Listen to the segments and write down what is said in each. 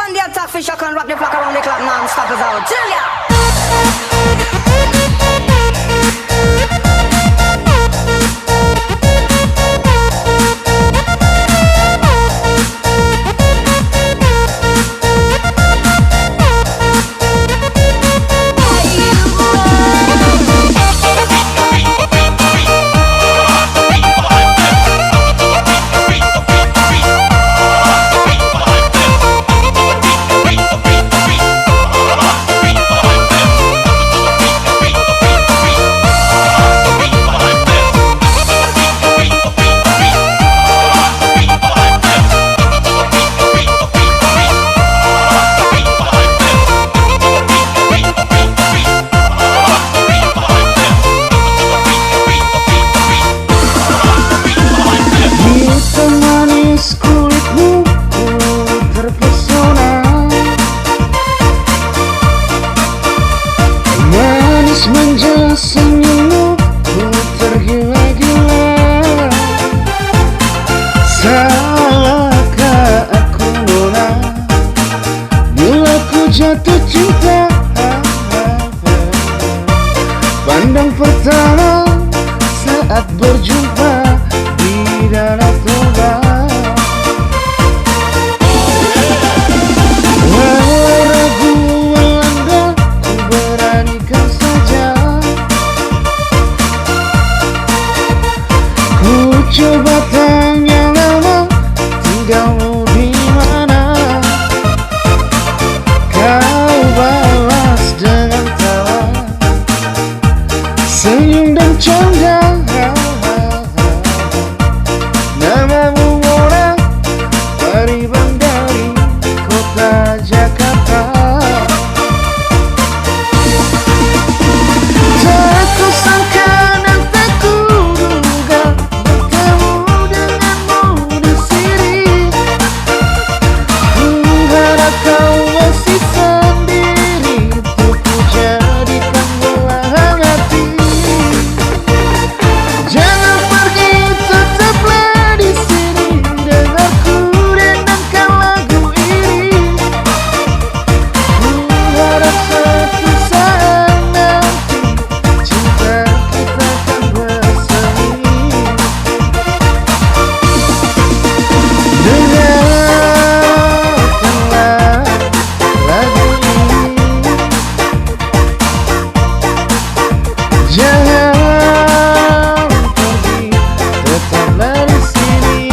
on the attack, fish, I can rock the flock around the clock non-stop as out. Tell ya! Semenjak senyummu ku tergila-gila. Salahkah aku Nona bila ku jatuh cinta? Pandang pertama saat berjumpa di Danau Toba. Coba tanya lama, tinggalmu di mana? Kau balas dengan tawa, senyum dan canda. Namamu orang Pariban dari kota Jakarta. Tak kusangka dan tak kuduga kau masih sendiri, untuk ku jadikan belahan hati. Jangan pergi, tetaplah di sini, dengarku denangkan lagu ini. Ku harap suatu saat nanti cinta kita akan bersemi. Jangan pergi, tetaplah di sini.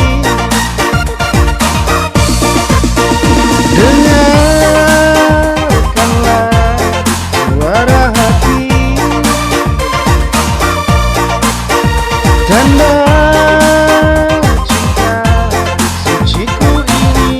Dengarkanlah suara hati, tanda cinta suciku ini.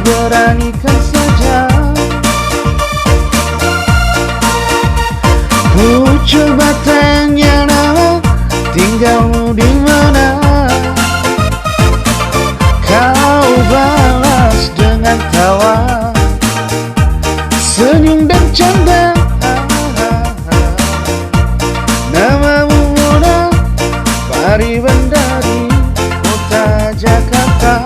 Beranikan saja, ku coba tanya nama, tinggalmu di mana? Kau balas dengan tawa, senyum dan canda. Namamu Nona Pariban dari kota Jakarta.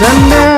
Tanda